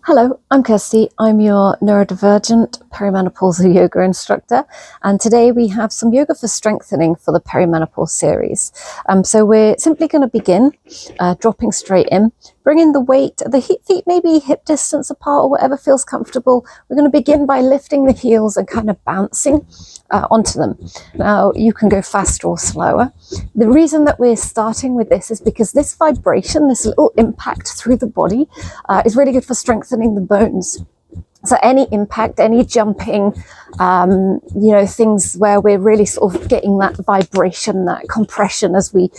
Hello, I'm Kirsty. I'm your neurodivergent perimenopausal yoga instructor, and today we have some yoga for strengthening for the perimenopause series. So we're simply going to begin dropping straight in, bringing the weight, the feet maybe hip distance apart or whatever feels comfortable. We're going to begin by lifting the heels and kind of bouncing onto them. Now you can go faster or slower. The reason that we're starting with this is because this vibration, this little impact through the body is really good for strengthening the bones. So any impact, any jumping, things where we're really sort of getting that vibration, that compression as we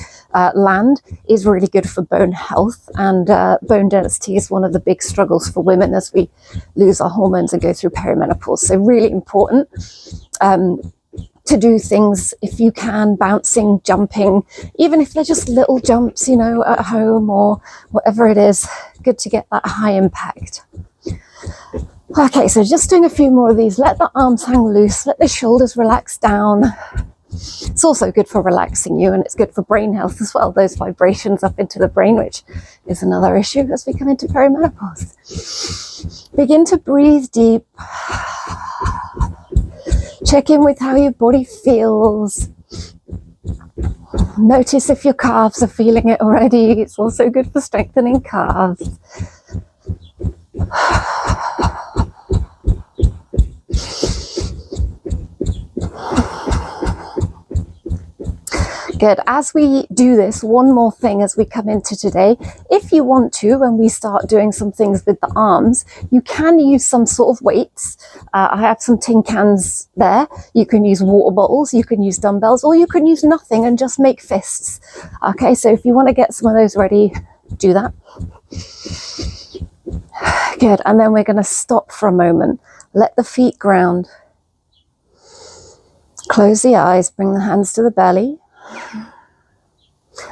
land is really good for bone health. And bone density is one of the big struggles for women as we lose our hormones and go through perimenopause. So really important to do things, if you can, bouncing, jumping, even if they're just little jumps, at home or whatever it is, good to get that high impact. Okay, so just doing a few more of these. Let the arms hang loose, let the shoulders relax down. It's also good for relaxing you, and it's good for brain health as well, those vibrations up into the brain, which is another issue as we come into perimenopause. Begin to breathe deep. Check in with how your body feels. Notice if your calves are feeling it already. It's also good for strengthening calves. Good. As we do this, one more thing as we come into today, if you want to, when we start doing some things with the arms, you can use some sort of weights. I have some tin cans there. You can use water bottles, you can use dumbbells, or you can use nothing and just make fists. Okay, so if you want to get some of those ready, do that. Good. And then we're going to stop for a moment. Let the feet ground. Close the eyes, bring the hands to the belly.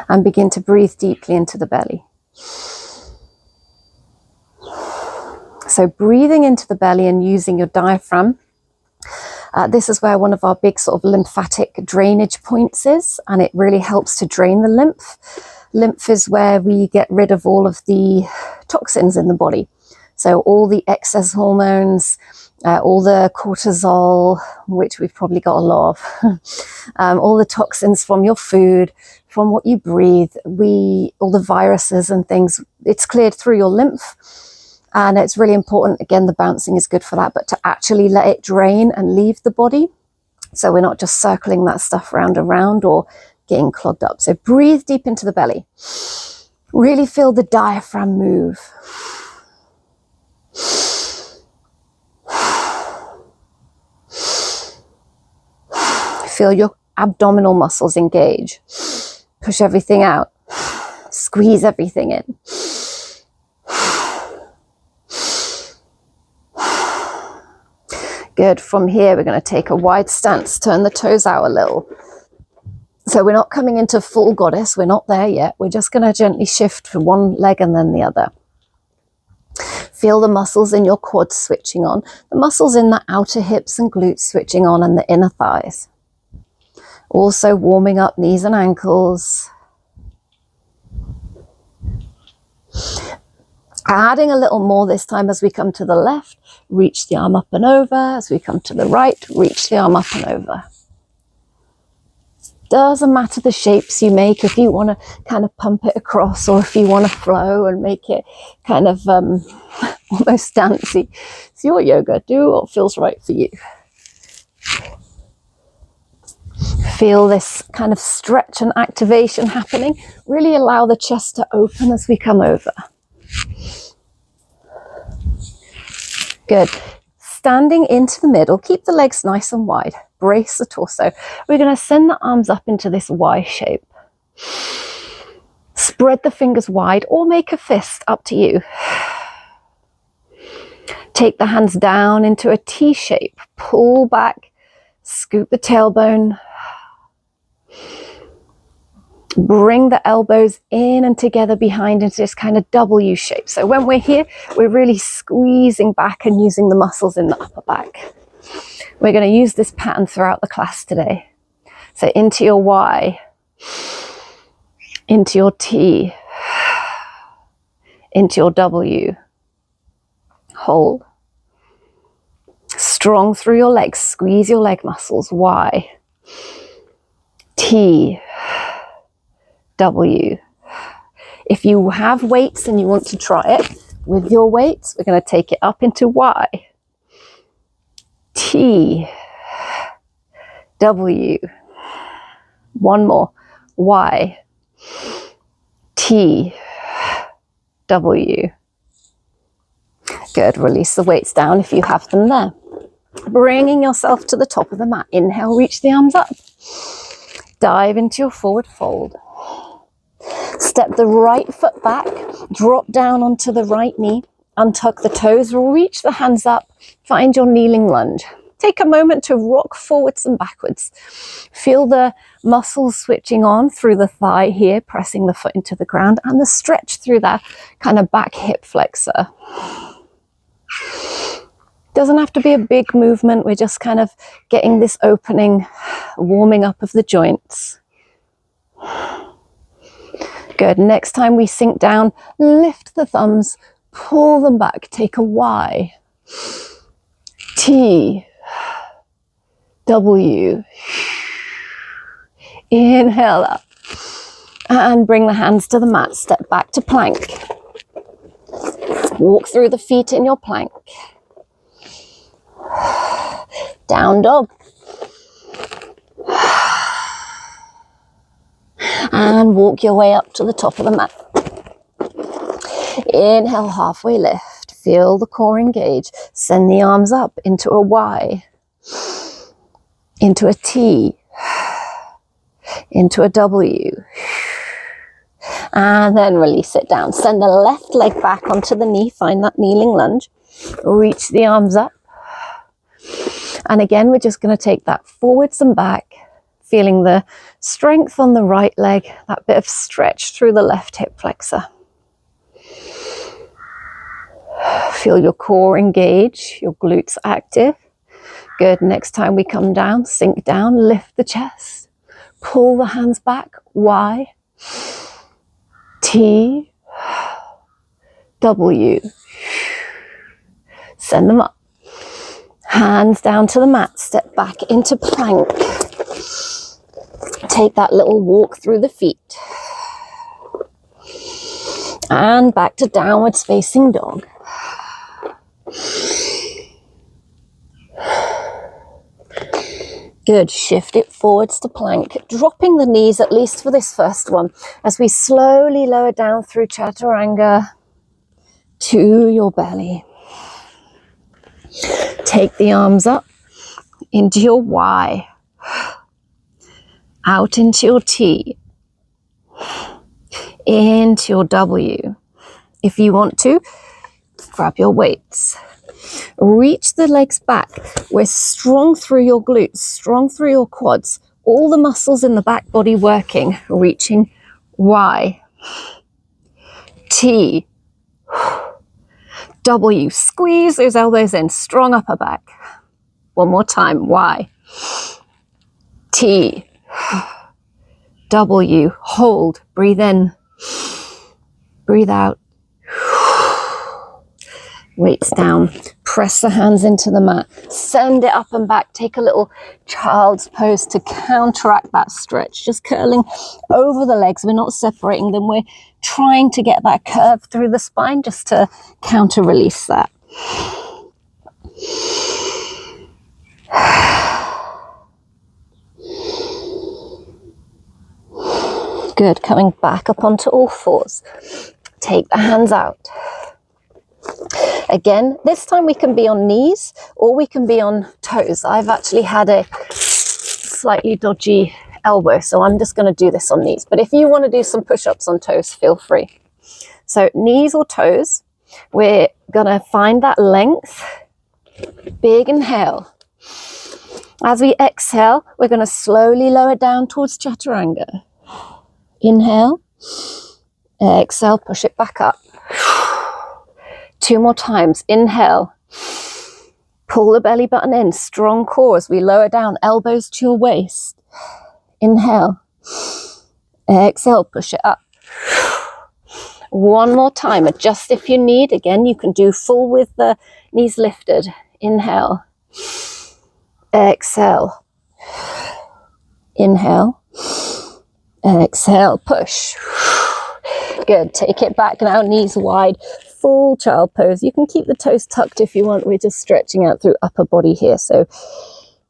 And begin to breathe deeply into the belly. So breathing into the belly and using your diaphragm. This is where one of our big sort of lymphatic drainage points is, and it really helps to drain the lymph. Lymph is where we get rid of all of the toxins in the body. So all the excess hormones, all the cortisol, which we've probably got a lot of, all the toxins from your food, from what you breathe, all the viruses and things, it's cleared through your lymph. And it's really important, again, the bouncing is good for that, but to actually let it drain and leave the body. So we're not just circling that stuff round and round or getting clogged up. So breathe deep into the belly. Really feel the diaphragm move. Feel your abdominal muscles engage. Push everything out. Squeeze everything in. Good. From here, we're going to take a wide stance. Turn the toes out a little. So we're not coming into full goddess. We're not there yet. We're just going to gently shift from one leg and then the other. Feel the muscles in your quads switching on. The muscles in the outer hips and glutes switching on, and the inner thighs. Also warming up knees and ankles. Adding a little more this time as we come to the left, reach the arm up and over. As we come to the right, reach the arm up and over. Doesn't matter the shapes you make, if you want to kind of pump it across or if you want to flow and make it kind of almost dancey. It's your yoga. Do what feels right for you. Feel this kind of stretch and activation happening. Really allow the chest to open as we come over. Good. Standing into the middle, keep the legs nice and wide. Brace the torso. We're going to send the arms up into this Y shape. Spread the fingers wide or make a fist, up to you. Take the hands down into a T shape. Pull back, scoop the tailbone. Bring the elbows in and together behind into this kind of W shape. So when we're here, we're really squeezing back and using the muscles in the upper back. We're going to use this pattern throughout the class today. So into your Y, into your T, into your W, hold. Strong through your legs, squeeze your leg muscles. Y, T, W. If you have weights and you want to try it with your weights, we're going to take it up into Y, T, W. One more. Y, T, W. Good. Release the weights down if you have them there. Bringing yourself to the top of the mat. Inhale, reach the arms up. Dive into your forward fold. Step the right foot back. Drop down onto the right knee. Untuck the toes. Reach the hands up. Find your kneeling lunge. Take a moment to rock forwards and backwards. Feel the muscles switching on through the thigh here, pressing the foot into the ground, and the stretch through that kind of back hip flexor. Doesn't have to be a big movement. We're just kind of getting this opening, warming up of the joints. Good. Next time we sink down, lift the thumbs, pull them back. Take a Y, T, W. Inhale up and bring the hands to the mat. Step back to plank. Walk through the feet in your plank. Down dog. And walk your way up to the top of the mat. Inhale, halfway lift. Feel the core engage. Send the arms up into a Y, into a T, into a W. And then release it down. Send the left leg back onto the knee. Find that kneeling lunge. Reach the arms up. And again, we're just going to take that forwards and back, feeling the strength on the right leg, that bit of stretch through the left hip flexor. Feel your core engage, your glutes active. Good. Next time we come down, sink down, lift the chest, pull the hands back. Y, T, W. Send them up. Hands down to the mat. Step back into plank. Take that little walk through the feet. And back to downwards facing dog. Good. Shift it forwards to plank, dropping the knees at least for this first one as we slowly lower down through chaturanga to your belly. Take the arms up into your Y, out into your T, into your W. If you want to, grab your weights. Reach the legs back. We're strong through your glutes, strong through your quads. All the muscles in the back body working. Reaching Y, T, W. Squeeze those elbows in. Strong upper back. One more time. Y, T, W. Hold. Breathe in. Breathe out. Weights down. Press the hands into the mat. Send it up and back. Take a little child's pose to counteract that stretch. Just curling over the legs. We're not separating them. We're trying to get that curve through the spine just to counter release that. Good. Coming back up onto all fours. Take the hands out. Again, this time we can be on knees or we can be on toes. I've actually had a slightly dodgy elbow, so I'm just going to do this on knees. But if you want to do some push-ups on toes, feel free. So knees or toes, we're going to find that length. Big inhale. As we exhale, we're going to slowly lower down towards chaturanga. Inhale. Exhale, push it back up. 2 more times. Inhale. Pull the belly button in. Strong core as we lower down. Elbows to your waist. Inhale. Exhale. Push it up. One more time, adjust if you need. Again, you can do full with the knees lifted. Inhale, exhale, inhale, exhale, push. Good, take it back now, knees wide, full child pose. You can keep the toes tucked if you want. We're just stretching out through upper body here, so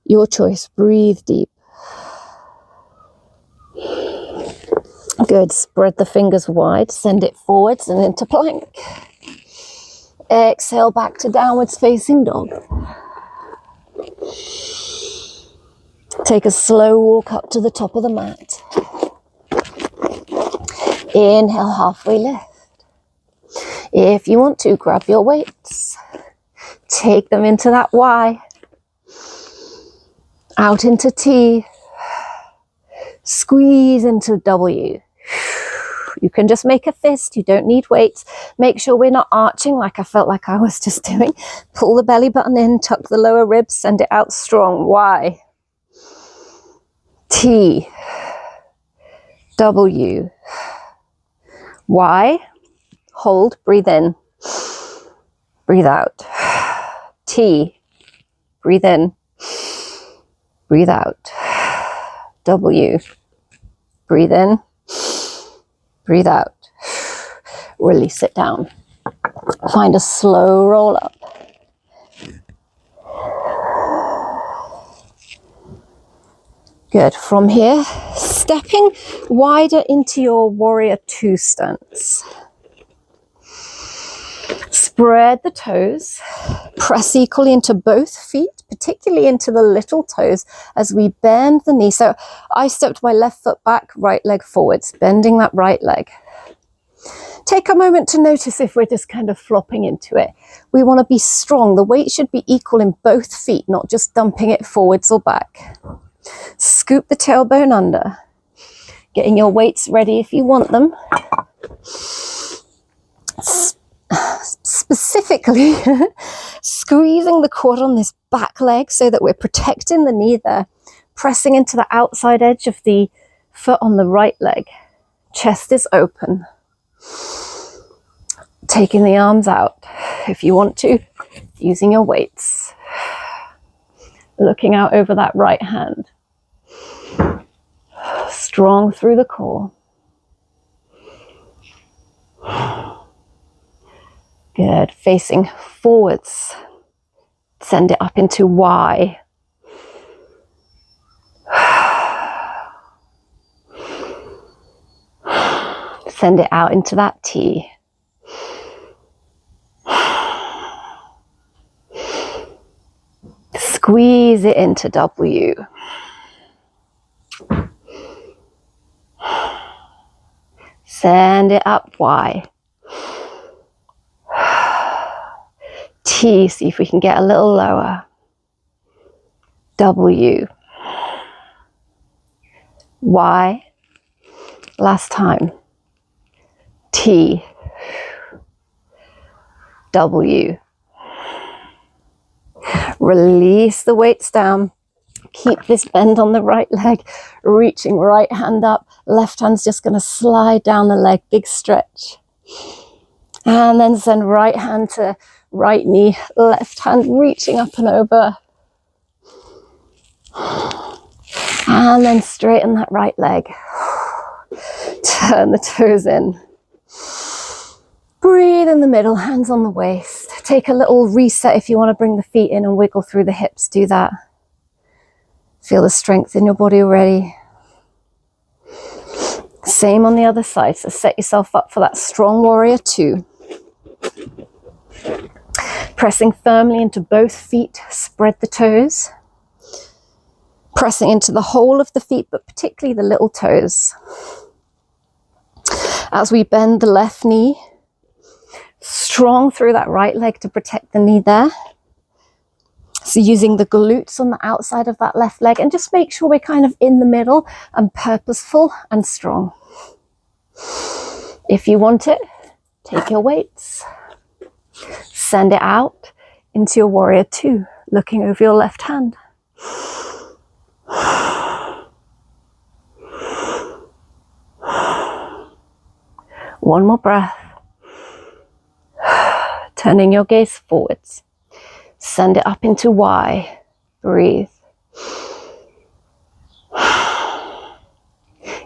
your choice. Breathe deep. Good, spread the fingers wide, send it forwards and into plank. Exhale back to downwards facing dog. Take a slow walk up to the top of the mat. Inhale, halfway lift. If you want to, grab your weights. Take them into that Y. Out into T. Squeeze into W. You can just make a fist. You don't need weights. Make sure we're not arching like I felt like I was just doing. Pull the belly button in, tuck the lower ribs, send it out strong. Y. T. W. Y. Hold, breathe in. Breathe out. T. Breathe in. Breathe out. W. Breathe in. Breathe out. Release it down. Find a slow roll up. Good. From here, stepping wider into your warrior two stance. Spread the toes. Press equally into both feet, particularly into the little toes as we bend the knee. So I stepped my left foot back, right leg forwards, bending that right leg. Take a moment to notice if we're just kind of flopping into it. We want to be strong. The weight should be equal in both feet, not just dumping it forwards or back. Scoop the tailbone under. Getting your weights ready if you want them. Specifically, squeezing the quad on this back leg so that we're protecting the knee there. Pressing into the outside edge of the foot on the right leg. Chest is open. Taking the arms out if you want to, using your weights. Looking out over that right hand. Strong through the core. Good. Facing forwards. Send it up into Y. Send it out into that T. Squeeze it into W. Send it up Y. T, see if we can get a little lower. W. Y. Last time. T. W. Release the weights down. Keep this bend on the right leg, reaching right hand up. Left hand's just going to slide down the leg, big stretch. And then send right hand to right knee, left hand reaching up and over. And then straighten that right leg. Turn the toes in. Breathe in the middle, hands on the waist. Take a little reset if you want to bring the feet in and wiggle through the hips. Do that. Feel the strength in your body already. Same on the other side. So set yourself up for that strong warrior two. Pressing firmly into both feet. Spread the toes. Pressing into the whole of the feet, but particularly the little toes. As we bend the left knee. Strong through that right leg to protect the knee there. So using the glutes on the outside of that left leg, and just make sure we're kind of in the middle and purposeful and strong. If you want it, take your weights. Send it out into your warrior two, looking over your left hand. One more breath. Turning your gaze forwards. Send it up into Y. Breathe.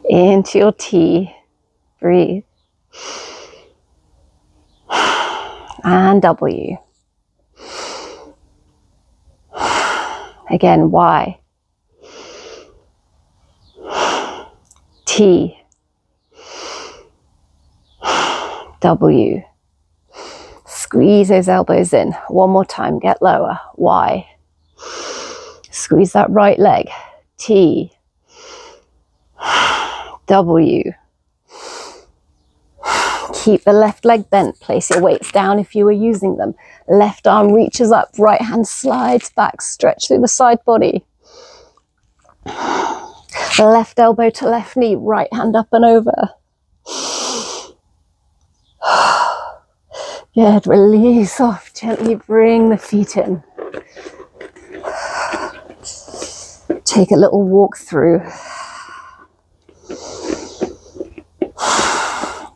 Into your T. Breathe. And W. Again, Y. T. W. Squeeze those elbows in. One more time, get lower. Y. Squeeze that right leg. T. W. Keep the left leg bent. Place your weights down if you were using them. Left arm reaches up, right hand slides back, stretch through the side body. Left elbow to left knee, right hand up and over. Good, release off, gently bring the feet in. Take a little walk through.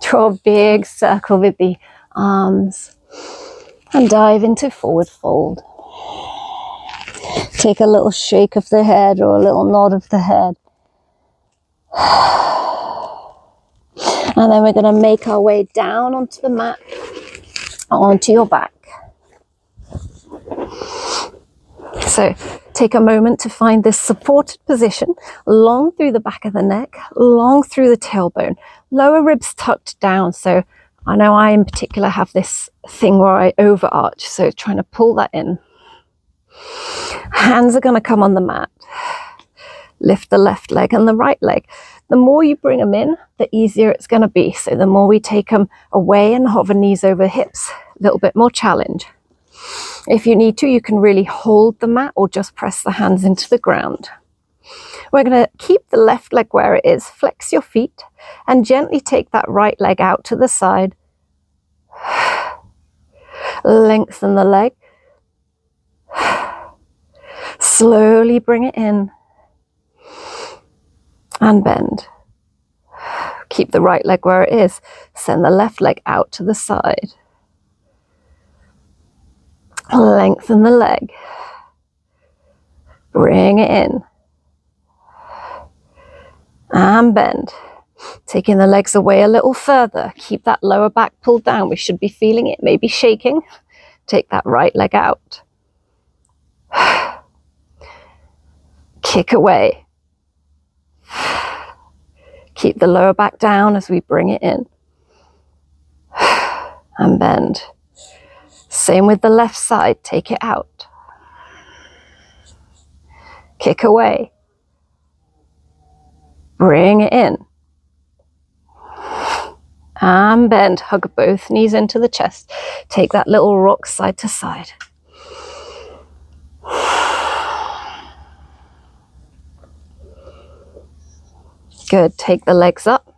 Draw a big circle with the arms and dive into forward fold. Take a little shake of the head or a little nod of the head. And then we're going to make our way down onto the mat, onto your back. So take a moment to find this supported position, long through the back of the neck, long through the tailbone, lower ribs tucked down. So I know I in particular have this thing where I overarch, so trying to pull that in. Hands are going to come on the mat. Lift the left leg and the right leg. The more you bring them in, the easier it's going to be. So the more we take them away and hover knees over hips, a little bit more challenge. If you need to, you can really hold the mat or just press the hands into the ground. We're going to keep the left leg where it is, flex your feet, and gently take that right leg out to the side. Lengthen the leg. Slowly bring it in. And bend. Keep the right leg where it is. Send the left leg out to the side. Lengthen the leg. Bring it in. And bend. Taking the legs away a little further. Keep that lower back pulled down. We should be feeling it, maybe shaking. Take that right leg out. Kick away. Keep the lower back down as we bring it in. And bend. Same with the left side. Take it out. Kick away. Bring it in. And bend. Hug both knees into the chest. Take that little rock side to side. Good. Take the legs up.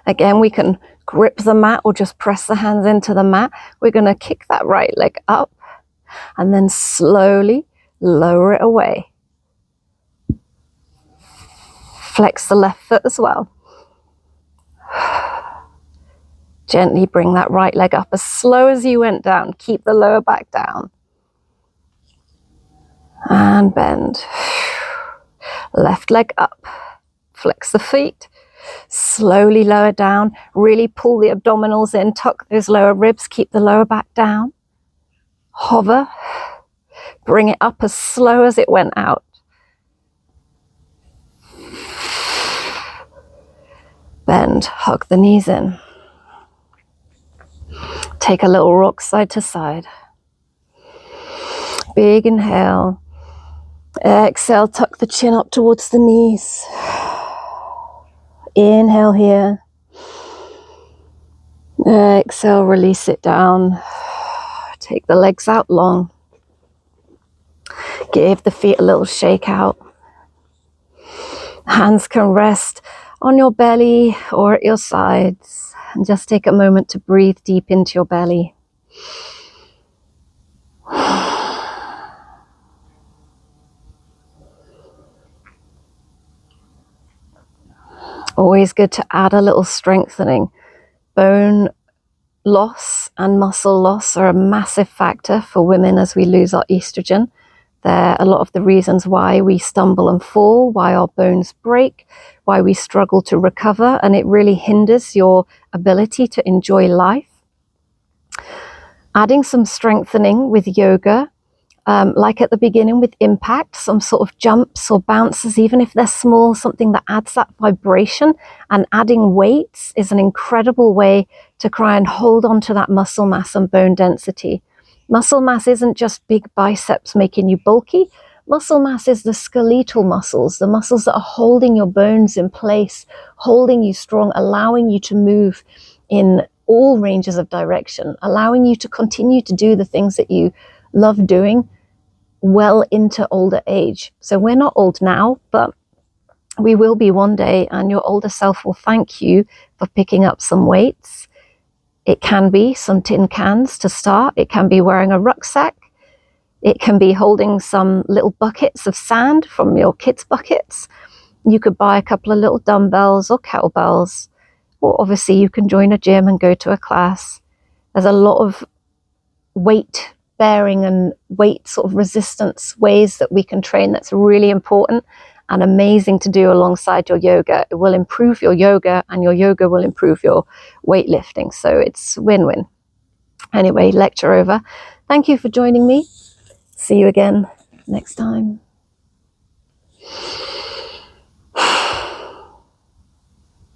Again, we can grip the mat or just press the hands into the mat. We're going to kick that right leg up and then slowly lower it away. Flex the left foot as well. Gently bring that right leg up as slow as you went down. Keep the lower back down. And bend. Left leg up. Flex the feet. Slowly lower down. Really pull the abdominals in. Tuck those lower ribs. Keep the lower back down. Hover. Bring it up as slow as it went out. Bend. Hug the knees in. Take a little rock side to side. Big inhale. Exhale, tuck the chin up towards the knees. Inhale here. Exhale, release it down. Take the legs out long. Give the feet a little shake out. Hands can rest on your belly or at your sides. And just take a moment to breathe deep into your belly. Always good to add a little strengthening. Bone loss and muscle loss are a massive factor for women as we lose our estrogen. They're a lot of the reasons why we stumble and fall, why our bones break, why we struggle to recover, and it really hinders your ability to enjoy life. Adding some strengthening with yoga, like at the beginning with impact, some sort of jumps or bounces, even if they're small, something that adds that vibration. And adding weights is an incredible way to try and hold on to that muscle mass and bone density. Muscle mass isn't just big biceps making you bulky. Muscle mass is the skeletal muscles, the muscles that are holding your bones in place, holding you strong, allowing you to move in all ranges of direction, allowing you to continue to do the things that you love doing well into older age. So we're not old now, but we will be one day, and your older self will thank you for picking up some weights. It can be some tin cans to start. It can be wearing a rucksack. It can be holding some little buckets of sand from your kids' buckets. You could buy a couple of little dumbbells or kettlebells, or obviously you can join a gym and go to a class. There's a lot of weight bearing and weight sort of resistance ways that we can train that's really important and amazing to do alongside your yoga. It will improve your yoga, and your yoga will improve your weightlifting. So it's win-win. Anyway, lecture over. Thank you for joining me. See you again next time.